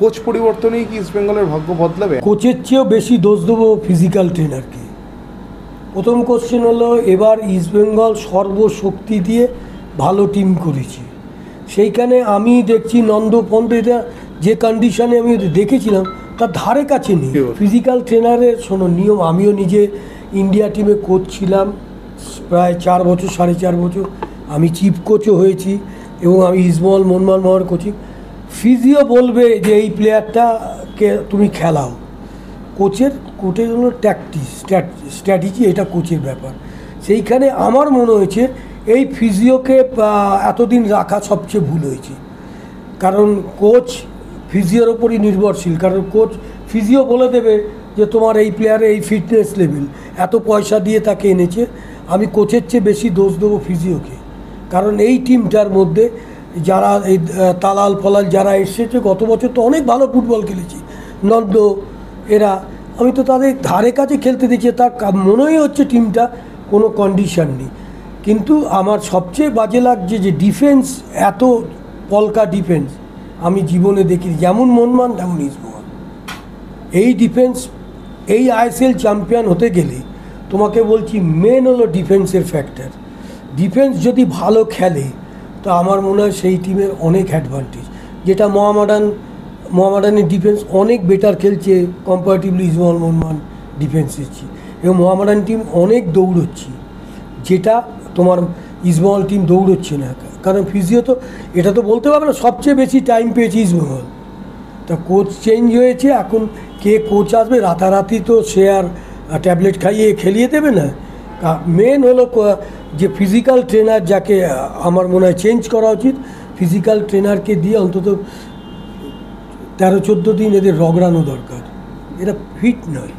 Coach পরিবর্তনেই কি east বেঙ্গলের ভাগ্য বদলাবে? কোচের চেয়েও বেশি দোষ দেবো ফিজিক্যাল ট্রেনারকে। প্রথম কোশ্চেন হলো, এবার ইস্টবেঙ্গল সর্বশক্তি দিয়ে ভালো টিম করেছে, সেইখানে আমি দেখছি নন্দপন্থীরা যে কন্ডিশনে আমি দেখেছিলাম তার ধারে কাছে নেই ফিজিক্যাল ট্রেনারের। শোনো, নিয়ম, আমিও নিজে ইন্ডিয়া টিমে কোচ ছিলাম প্রায় 4 বছর, 4.5 বছর। আমি চিফ কোচও হয়েছি এবং আমি ইস্টবেঙ্গল মনমান মহার কোচিং। ফিজিও বলবে যে এই প্লেয়ারটাকে তুমি খেলাও। কোচের হলো স্ট্র্যাটেজি, এটা কোচের ব্যাপার। সেইখানে আমার মনে হয়েছে এই ফিজিওকে এতদিন রাখা সবচেয়ে ভুল হয়েছে, কারণ কোচ ফিজিওর ওপরই নির্ভরশীল। কারণ কোচ ফিজিও বলে দেবে যে তোমার এই প্লেয়ারের এই ফিটনেস লেভেল, এত পয়সা দিয়ে তাকে এনেছে। আমি কোচের চেয়ে বেশি দোষ দেবো ফিজিওকে, কারণ এই টিমটার মধ্যে যারা এই তালাল ফলাল যারা এসেছে, গত বছর তো অনেক ভালো ফুটবল খেলেছি, নন্দ এরা, আমি তো তাদের ধারে কাছে খেলতে দেখছি, তার মনেই হচ্ছে টিমটা কোনো কন্ডিশন নেই। কিন্তু আমার সবচেয়ে বাজে লাগছে যে ডিফেন্স, এত পলকা ডিফেন্স আমি জীবনে দেখি, যেমন মনমান তেমন ইস্টবেঙ্গল। এই ডিফেন্স, এই আইএসএল চ্যাম্পিয়ন হতে গেলে তোমাকে বলছি মেন হলো ডিফেন্সের ফ্যাক্টর। ডিফেন্স যদি ভালো খেলে তো আমার মনে হয় সেই টিমের অনেক অ্যাডভান্টেজ, যেটা মোহামেডানের ডিফেন্স অনেক বেটার খেলছে কম্পারেটিভলি ইস্টবেঙ্গল মনমান ডিফেন্সের চেয়ে, এবং মোহামেডান টিম অনেক দৌড়চ্ছে, যেটা তোমার ইস্টবেঙ্গল টিম দৌড়চ্ছে না। কারণ ফিজিও তো এটা তো বলতে পারবে না সবচেয়ে বেশি টাইম পেয়েছে ইস্টবেঙ্গল। তা কোচ চেঞ্জ হয়েছে, এখন কে কোচ আসবে রাতারাতি তো সে আর ট্যাবলেট খাইয়ে খেলিয়ে দেবে না। মেন হলো যে ফিজিক্যাল ট্রেনার, যাকে আমার মনে হয় চেঞ্জ করা উচিত। ফিজিক্যাল ট্রেনারকে দিয়ে অন্তত 13-14 দিন এদের রগড়ানো দরকার, এরা ফিট নয়।